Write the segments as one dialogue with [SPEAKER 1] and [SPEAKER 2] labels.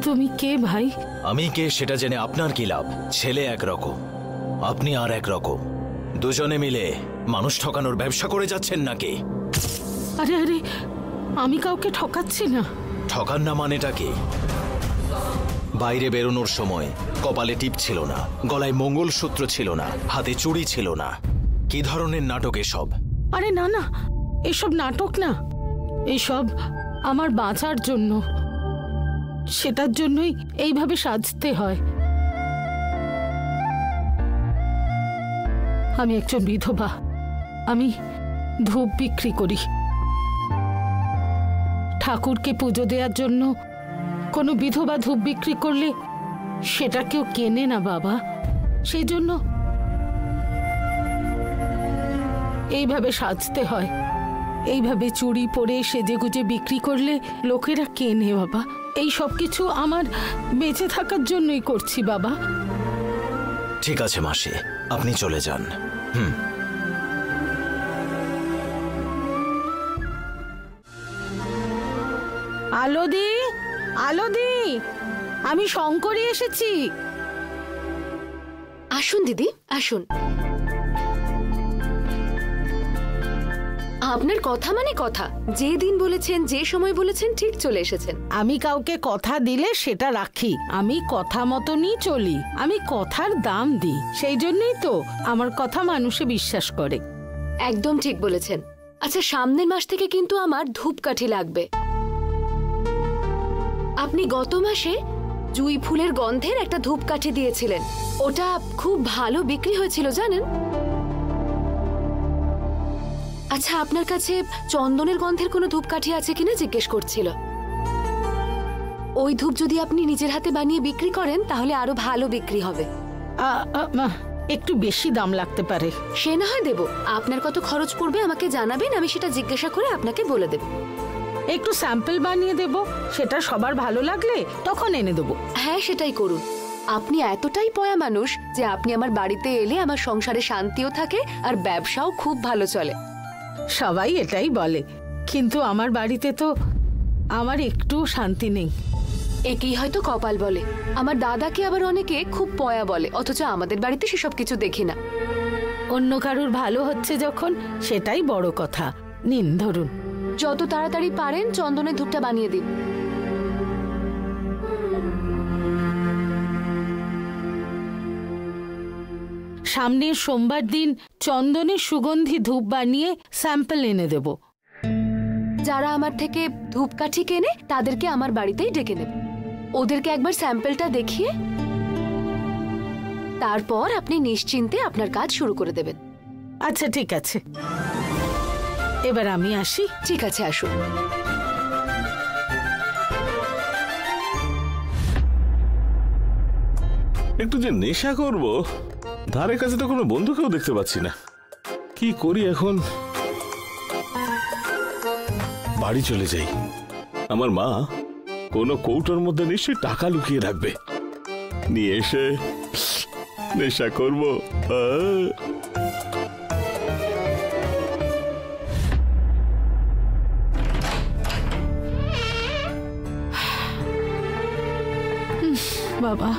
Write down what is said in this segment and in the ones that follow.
[SPEAKER 1] তুমি কে ভাই?
[SPEAKER 2] আমি কে সেটা জেনে আপনার কি লাভ? ছেলে একরকম, আপনি আর একরকম। দুজনে মিলে মানুষ ঠকানোর ব্যবসা করে যাচ্ছেন নাকি?
[SPEAKER 1] আরে আরে, আমি কাউকে ঠকাচ্ছি না।
[SPEAKER 2] ঠকান না মানেটা কি? বাইরে বেরোনোর সময় কপালে টিপ ছিল না, গলায় মঙ্গলসূত্র ছিল না, হাতে চুড়ি ছিল না। কি ধরনের নাটক এসব?
[SPEAKER 1] আরে না না, এসব নাটক না, এসব আমার বাঁচার জন্য। সেটার জন্যই এইভাবে সাজতে হয়। আমি একজন বিধবা, আমি ধূপ বিক্রি করি। ঠাকুরকে পুজো দেওয়ার জন্য কোনো বিধবা ধূপ বিক্রি করলে সেটা কেউ কেনে না বাবা। সেই জন্য এইভাবে সাজতে হয়। এইভাবে চুড়ি পরে সেজে গুজে বিক্রি করলে লোকেরা কেনে বাবা। এই সব কিছু আমার বেঁচে থাকার জন্যই করছি বাবা।
[SPEAKER 2] ঠিক আছে মাসি, আপনি চলে যান।
[SPEAKER 1] আলোদি, আলোদি, আমি শঙ্করী এসেছি।
[SPEAKER 3] আসুন দিদি, আসুন। আপনার কথা মানে কথা, যে দিন বলেছেন, যে সময় বলেছেন, ঠিক চলে এসেছেন।
[SPEAKER 1] আমি কাউকে কথা দিলে সেটা রাখি, আমি কথা মতনই চলি, আমি কথার দাম দিই। সেই জন্যই তো আমার কথা মানুষে বিশ্বাস করে।
[SPEAKER 3] একদম ঠিক বলেছেন। আচ্ছা, সামনের মাস থেকে কিন্তু আমার ধূপকাঠি লাগবে। আপনি গত মাসে জুঁই ফুলের গন্ধের একটা ধূপকাঠি দিয়েছিলেন, ওটা খুব ভালো বিক্রি হয়েছিল জানেন। আচ্ছা, আপনার কাছে চন্দনের গন্ধের কোনো ধূপকাঠি আছে কিনা জিজ্ঞেস করছিল। ওই ধূপ যদি আপনি নিজের হাতে বানিয়ে বিক্রি করেন তাহলে আরো ভালো বিক্রি হবে।
[SPEAKER 1] একটু বেশি দাম লাগতে পারে।
[SPEAKER 3] সে না হয় দেব, আপনার কত খরচ পড়বে আমাকে জানাবেন, আমি সেটা জিজ্ঞাসা করে আপনাকে বলে দেব।
[SPEAKER 1] একটু স্যাম্পল বানিয়ে দেব, সেটা সবার ভালো লাগলে তখন এনে দেব।
[SPEAKER 3] হ্যাঁ, সেটাই করুন। আপনি এতটাই পয়া মানুষ যে আপনি আমার বাড়িতে এলে আমার সংসারে শান্তিও থাকে আর ব্যবসাও খুব ভালো চলে।
[SPEAKER 1] সবাই এটাই বলে, কিন্তু আমার বাড়িতে তো আমার একটু শান্তি নেই।
[SPEAKER 3] একেই হয়তো কপাল বলে। আমার দাদাকে আবার অনেকে খুব পয়া বলে, অথচ আমাদের বাড়িতে সেসব কিছু দেখি না।
[SPEAKER 1] অন্য কারুর ভালো হচ্ছে যখন, সেটাই বড় কথা। নিন ধরুন।
[SPEAKER 3] যত তাড়াতাড়ি পারেন চন্দনের ধূপটা বানিয়ে দিন।
[SPEAKER 1] সামনের সোমবার দিন চন্দনের সুগন্ধি ধূপ বানিয়ে স্যাম্পল এনে দেব।
[SPEAKER 3] যারা আমার থেকে ধূপকাঠি কেনে তাদেরকে আমার বাড়িতেই ডেকে নেব। ওদেরকে একবার স্যাম্পলটা দেখিয়ে তারপর আপনি নিশ্চিন্তে আপনার কাজ শুরু করে দেবেন।
[SPEAKER 1] আচ্ছা ঠিক আছে, এবার আমি আসি।
[SPEAKER 3] ঠিক আছে, আসুন।
[SPEAKER 4] একটু যে নেশা করব, ধারে কাছে তো কোনো বন্ধুকেও দেখতে পাচ্ছি না। কি করি এখন? বাড়ি চলে যাই। আমার মা কোনো কৌটোর মধ্যে নিশ্চয়ই টাকা লুকিয়ে রাখবে, নিয়ে এসে নেশা করব।
[SPEAKER 1] বাবা,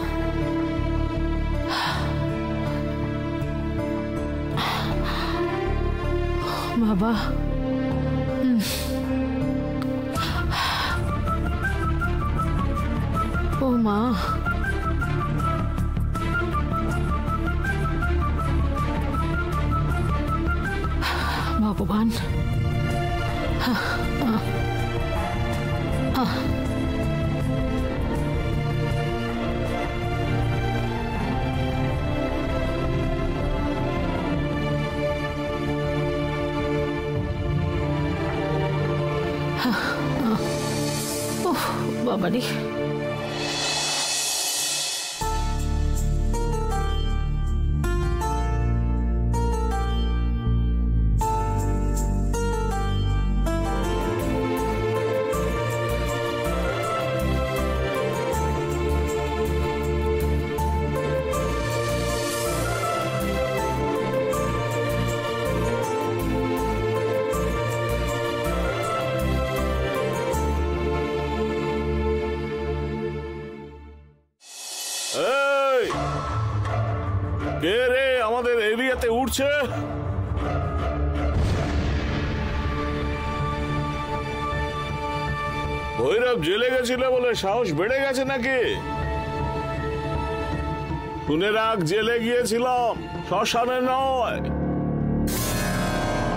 [SPEAKER 1] বাবা, ও মা, ভগবান, বাবারে।
[SPEAKER 4] উঠছে। ভৈরব জেলে গেছিল বলে সাহস বেড়ে গেছে নাকি? শুনে রাখ, জেলে গিয়েছিলাম, শ্মশানে নয়।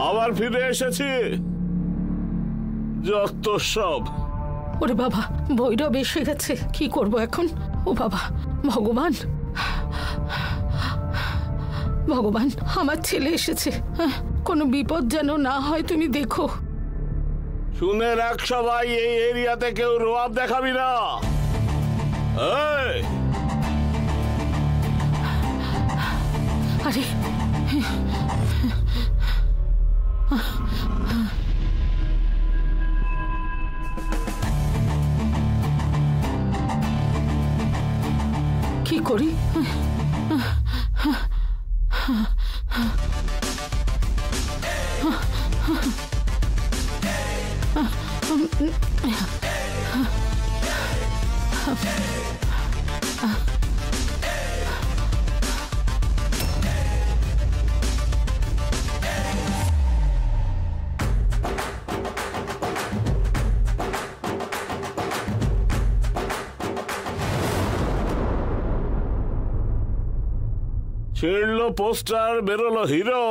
[SPEAKER 4] আবার ফিরে এসেছি। যত সব।
[SPEAKER 1] ওরে বাবা, ভৈরব এসে গেছে, কি করব এখন? ও বাবা, ভগবান ভগবান, আমার ছেলে এসেছে, কোনো বিপদ যেন না হয়, তুমি দেখো।
[SPEAKER 4] শুনে রাখ সবাই, এই এরিয়াতে কেউ রোয়াব দেখাবি না।
[SPEAKER 1] আরে কি করি?
[SPEAKER 4] ছিঁড়লো পোস্টার, বেরোলো হিরো।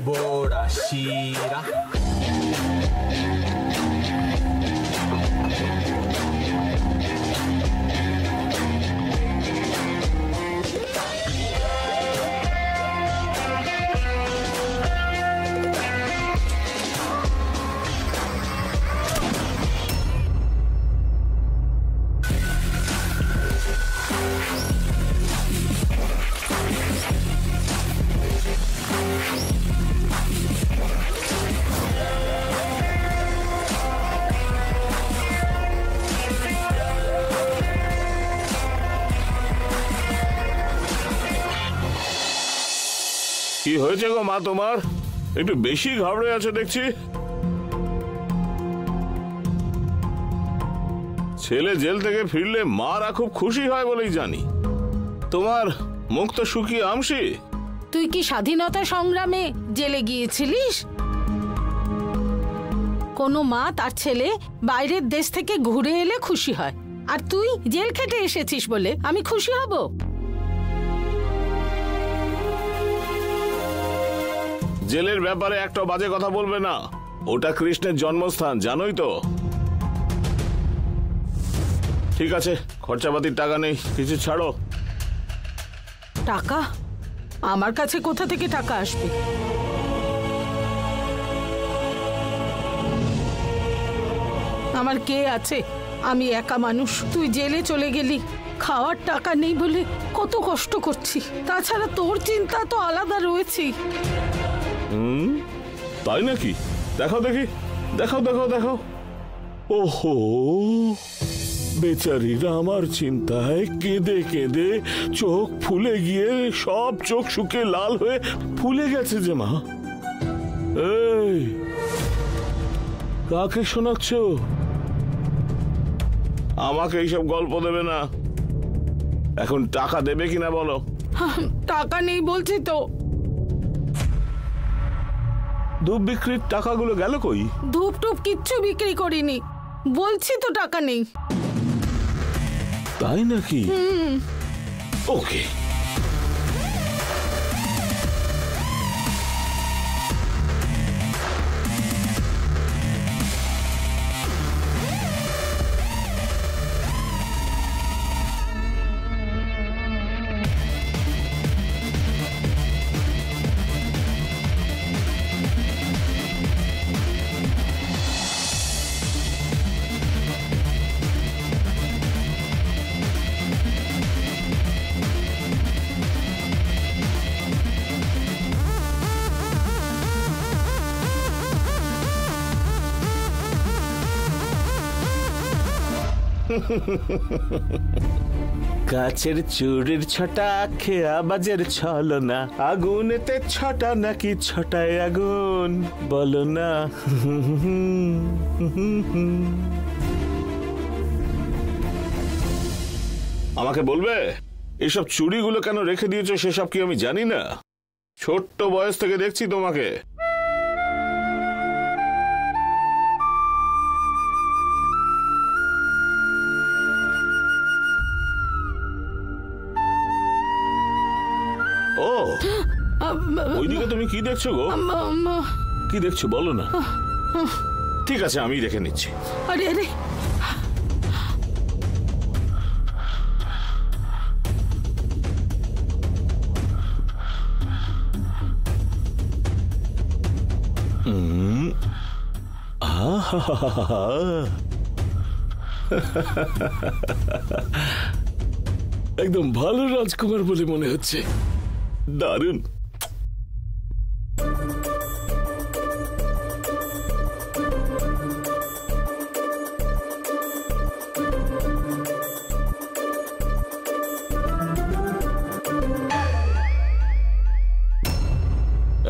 [SPEAKER 5] Borashira.
[SPEAKER 4] কি হয়েছে গো মা তোমার? একটু বেশি ঘাবড়ে আছে দেখছি। ছেলে জেল থেকে ফিরলে মারা খুব খুশি হয় বলেই জানি। তোমার মুখ তো শুকিয়ে আমসি।
[SPEAKER 1] তুই কি স্বাধীনতা সংগ্রামে জেলে গিয়েছিলিস? কোনো মা তার ছেলে বাইরের দেশ থেকে ঘুরে এলে খুশি হয়, আর তুই জেল খেটে এসেছিস বলে আমি খুশি হব?
[SPEAKER 4] জেলের ব্যাপারে একটা বাজে কথা বলবে না, ওটা কৃষ্ণের জন্মস্থান, জানোই তো। ঠিক আছে, খরচাপাতির টাকা নেই, কিছু ছাড়ো।
[SPEAKER 1] টাকা? আমার কাছে কোথা থেকে টাকা আসবে? আমার কে আছে? আমি একা মানুষ। তুই জেলে চলে গেলি, খাওয়ার টাকা নেই বলে কত কষ্ট করছি। তাছাড়া তোর চিন্তা তো আলাদা রয়েছে।
[SPEAKER 4] তাই নাকি? দেখাও দেখি, দেখাও দেখাও দেখাও। ওহো, বেচারিরা আমার চিন্তায় কেঁদে কেঁদে চোখ ফুলে গিয়ে সব চোখ শুকিয়ে লাল হয়ে ফুলে গেছে যে মা। এই, কাকে শোনাচ্ছ? আমাকে এইসব গল্প দেবে না। এখন টাকা দেবে কিনা বলো?
[SPEAKER 1] টাকা নেই বলছি তো।
[SPEAKER 4] ধূপ বিক্রির টাকাগুলো গেল কই?
[SPEAKER 1] ধূপ টুপ কিচ্ছু বিক্রি করিনি, বলছি তো টাকা নেই।
[SPEAKER 4] তাই নাকি? ওকে, কাচের চুরির ছটা খেয়া বাজের ছলনা, আগুনেতে ছটা নাকি ছটায় আগুন, বলো না। আমাকে বলবে এসব চুড়িগুলো কেন রেখে দিয়েছো সেসব কি আমি জানি না? ছোট্ট বয়স থেকে দেখছি তোমাকে। ও ওইদিকে তুমি কি দেখছো গো? কি দেখছো বলো না। ঠিক আছে আমি দেখে নিচ্ছি।
[SPEAKER 1] আরে আরে
[SPEAKER 4] একদম ভালো রাজকুমার বলে মনে হচ্ছে। দারুণ।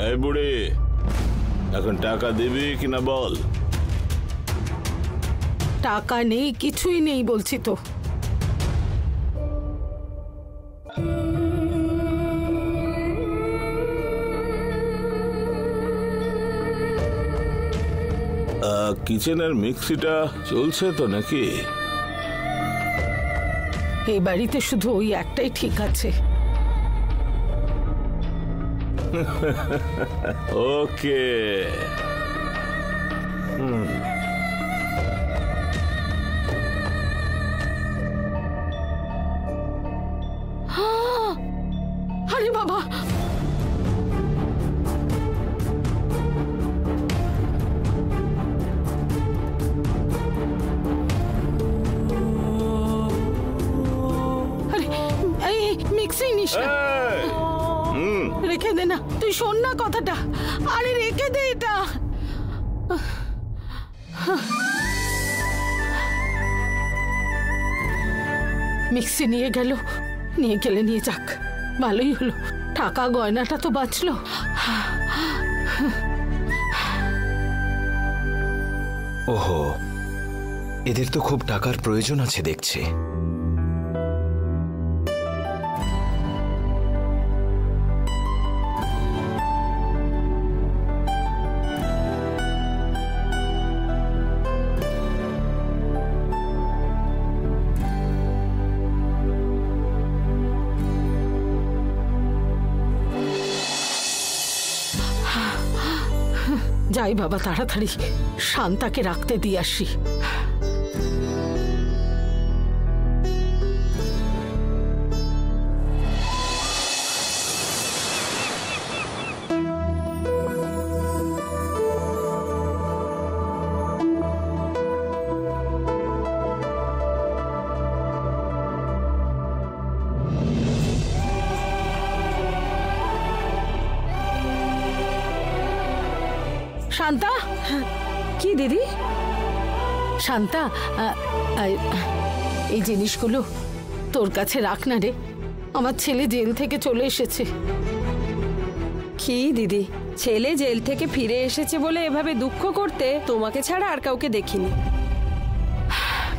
[SPEAKER 4] এই বুড়ি, এখন টাকা দিবি কিনা বল।
[SPEAKER 1] টাকা নেই, কিছুই নেই বলছি তো।
[SPEAKER 4] কিচেনের মিক্সিটা চলছে তো নাকি?
[SPEAKER 1] এই বাড়িতে শুধু ওই একটাই ঠিক আছে।
[SPEAKER 4] ওকে।
[SPEAKER 1] আরে বাবা, মিক্সি নিস না, রেখে দে না। তুই শোন না কথাটা। আরে রেখে দে এটা। মিক্সি নিয়ে গেলে নিয়ে যাক, ভালোই হলো। টাকা গয়নাটা তো বাঁচলো।
[SPEAKER 2] ওহো, এদের তো খুব টাকার প্রয়োজন আছে দেখছি।
[SPEAKER 1] যাই বাবা, তাড়াতাড়ি শান্তাকে রাখতে দিয়ে আসি। শান্তা।
[SPEAKER 6] কি দিদি?
[SPEAKER 1] শান্তা, এই জিনিসগুলো তোর কাছে রাখ না রে। আমার ছেলে জেল থেকে চলে এসেছে।
[SPEAKER 6] কি দিদি, ছেলে জেল থেকে ফিরে এসেছে বলে এভাবে দুঃখ করতে তোমাকে ছাড়া আর কাউকে দেখিনি।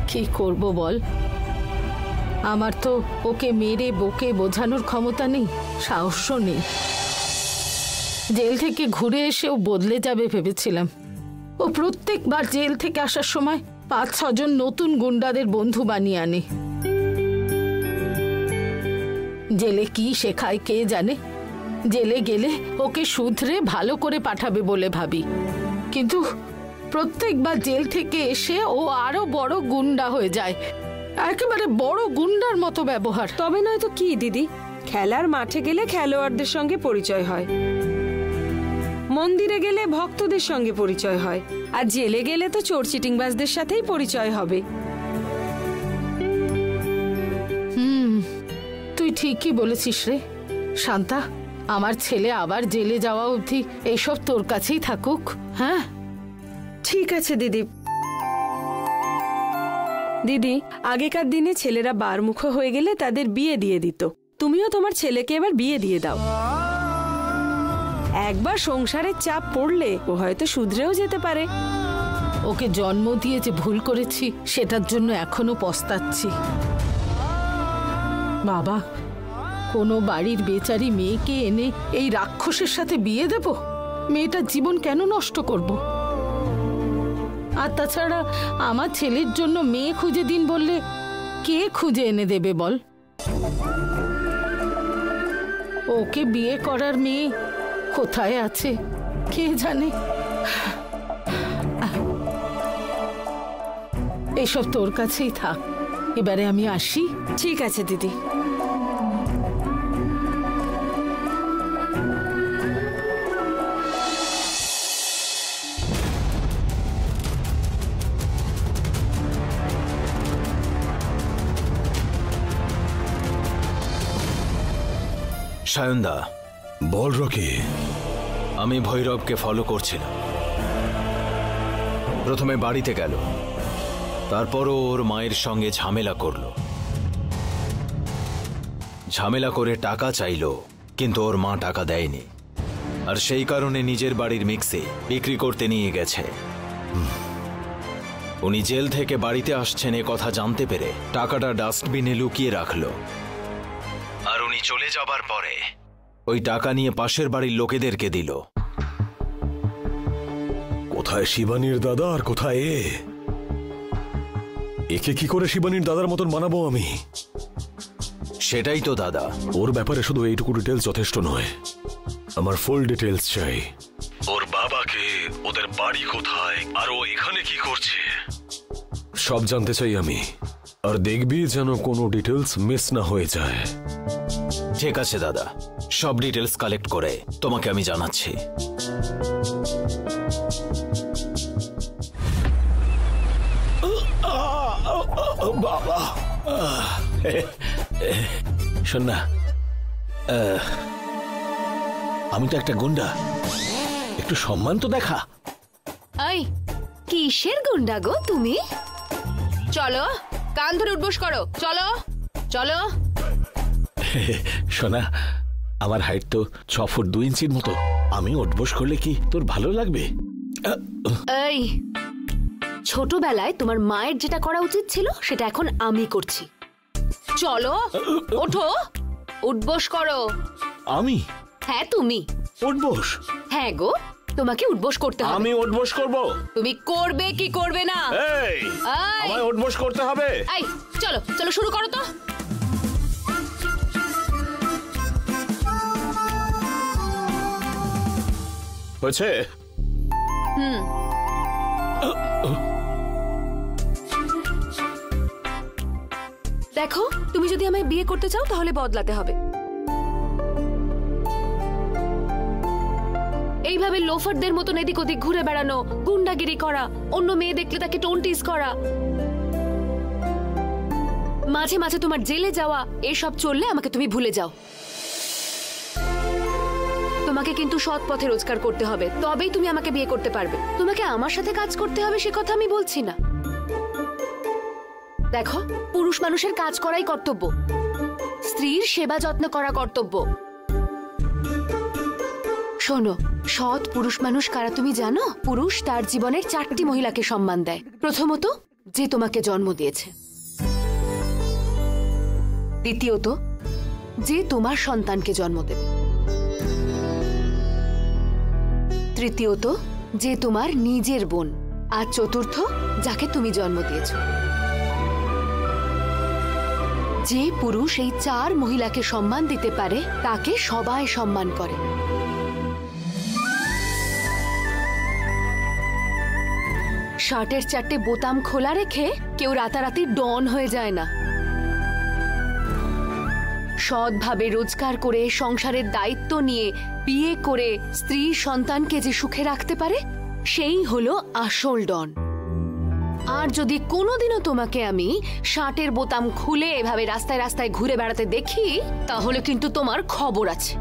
[SPEAKER 1] কি করব বল, আমার তো ওকে মেরে বকে বোঝানোর ক্ষমতা নেই, সাহসও নেই। জেল থেকে ঘুরে এসে ও বদলে যাবে ভেবেছিলাম। ও প্রত্যেকবার জেল থেকে আসার সময় ৫-৬ জন নতুন গুন্ডাদের বন্ধু বানিয়ে আনে। জেলে কি শেখায় কে জানে। জেলে গেলে ওকে শুধরে ভালো করে পাঠাবে বলে ভাবি, কিন্তু প্রত্যেকবার জেল থেকে এসে ও আরো বড় গুন্ডা হয়ে যায়। একেবারে বড় গুন্ডার মতো ব্যবহার।
[SPEAKER 6] তবে নয় তো কি দিদি, খেলার মাঠে গেলে খেলোয়াড়দের সঙ্গে পরিচয় হয়, মন্দিরে গেলে ভক্তদের সঙ্গে পরিচয় হয়, আর জেলে গেলে তো চোর চিটিংবাজদের সাথেই পরিচয় হবে।
[SPEAKER 1] তুই ঠিকই বলেছিস রে শান্তা। আমার ছেলে আবার জেলে যাওয়া অবধি এইসব তোর কাছেই থাকুক। হ্যাঁ
[SPEAKER 6] ঠিক আছে দিদি। দিদি, আগেকার দিনে ছেলেরা বারমুখ হয়ে গেলে তাদের বিয়ে দিয়ে দিত। তুমিও তোমার ছেলেকে এবার বিয়ে দিয়ে দাও। একবার সংসারের চাপ পড়লে ও হয়তো শুধরেও যেতে পারে।
[SPEAKER 1] ওকে জন্ম দিয়ে যে ভুল করেছি সেটার জন্য এখনো পস্তাচ্ছি। বাবা, কোনো বাড়ির বেচারি মেয়েকে এনে এই রাক্ষসের সাথে বিয়ে দেব? মেয়েটার জীবন কেন নষ্ট করব? আর তাছাড়া আমার ছেলের জন্য মেয়ে খুঁজে দিন বললে কে খুঁজে এনে দেবে বল? ওকে বিয়ে করার মেয়ে কোথায় আছে কে জানে। এসব তোর কাছেই থাক, এবারে আমি আসি।
[SPEAKER 6] ঠিক আছে দিদি।
[SPEAKER 2] সায়নদা,
[SPEAKER 7] বল রকি।
[SPEAKER 2] আমি ভৈরবকে ফলো করছিলাম। প্রথমে বাড়িতে গেল, তারপরও ওর মায়ের সঙ্গে ঝামেলা করলো। ঝামেলা করে টাকা চাইলো, কিন্তু ওর মা টাকা দেয়নি, আর সেই কারণে নিজের বাড়ির মিক্সি বিক্রি করতে নিয়ে গেছে। উনি জেল থেকে বাড়িতে আসছেন এ কথা জানতে পেরে টাকাটা ডাস্টবিনে লুকিয়ে রাখলো। আর উনি চলে যাবার পরে ওই টাকা নিয়ে পাশের বাড়ির লোকেদেরকে দিল।
[SPEAKER 7] কোথায় শিবানীর দাদা আর কোথায় একে কি করে শিবানীর দাদার মতন বানাবো আমি?
[SPEAKER 2] সেটাই তো দাদা।
[SPEAKER 7] ওর ব্যাপারে শুধু এইটুকু ডিটেলস যথেষ্ট নয়, আমার ফুল ডিটেলস চাই। ওর বাবাকে, ওদের বাড়ি কোথায়, আর ও এখানে কি করছে সব জানতে চাই আমি। আর দেখবি যেন কোনো ডিটেলস মিস না হয়ে যায়।
[SPEAKER 2] ঠিক আছে দাদা, সব ডিটেলস কালেক্ট করে তোমাকে আমি জানাচ্ছি।
[SPEAKER 4] বাবা, শোন না, আমি তো একটা গুন্ডা, একটু সম্মান তো দেখা।
[SPEAKER 3] এই কিসের গুন্ডা গো তুমি? চলো, কান ধরে উঠবোস করো, চলো চলো।
[SPEAKER 4] শোনা, আমার হাইট তো 6 ফুট 2 ইঞ্চির মতো। আমি উঠবোস করলে কি তোর ভালো লাগবে?
[SPEAKER 3] এই ছোটবেলায় তোমার মায়ের যেটা করা উচিত ছিল সেটা এখন আমি করছি। চলো, ওঠো, উঠবোস করো।
[SPEAKER 4] আমি?
[SPEAKER 3] হ্যাঁ তুমি।
[SPEAKER 4] উঠবোস?
[SPEAKER 3] হ্যাঁ গো, তোমাকে উঠবোস করতে হবে।
[SPEAKER 4] আমি উঠবোস করব?
[SPEAKER 3] তুমি করবে কি করবে না?
[SPEAKER 4] এই, আমায় উঠবোস করতে হবে।
[SPEAKER 3] এই চলো চলো, শুরু করো তো।
[SPEAKER 4] হয়েছে?
[SPEAKER 3] দেখো, তুমি যদি আমায় বিয়ে করতে চাও তাহলে বদলাতে হবে। এইভাবে লোফারদের মতন এদিক ওদিক ঘুরে বেড়ানো, গুন্ডাগিরি করা, অন্য মেয়ে দেখলে তাকে টোনটিস করা, মাঝে মাঝে তোমার জেলে যাওয়া, এসব চললে আমাকে তুমি ভুলে যাও। তোমাকে কিন্তু সৎ পথে রোজগার করতে হবে, তবেই তুমি আমাকে বিয়ে করতে পারবে। তোমাকে আমার সাথে কাজ করতে হবে সে কথা আমি বলছি না। দেখো, পুরুষ মানুষের কাজ করাই কর্তব্য, স্ত্রীর সেবা যত্ন করা কর্তব্য। শোনো, সৎ পুরুষ মানুষ কারা তুমি জানো? পুরুষ তার জীবনের 4টি মহিলাকে সম্মান দেয়। প্রথমত, যে তোমাকে জন্ম দিয়েছে। দ্বিতীয়ত, যে তোমার সন্তানকে জন্ম দেবে। তৃতীয়ত, যে তোমার নিজের বোন। আর চতুর্থ, যাকে তুমি জন্ম দিয়েছ। যে পুরুষ এই 4 মহিলাকে সম্মান দিতে পারে তাকে সবাই সম্মান করে। শার্টের 4টে বোতাম খোলা রেখে কেউ রাতারাতি ডন হয়ে যায় না। সৎভাবে রোজগার করে সংসারের দায়িত্ব নিয়ে বিয়ে করে স্ত্রী সন্তানকে যে সুখে রাখতে পারে সেই হলো আসল ডন। আর যদি কোনোদিনও তোমাকে আমি শার্টের বোতাম খুলে এভাবে রাস্তায় রাস্তায় ঘুরে বেড়াতে দেখি তাহলে কিন্তু তোমার খবর আছে।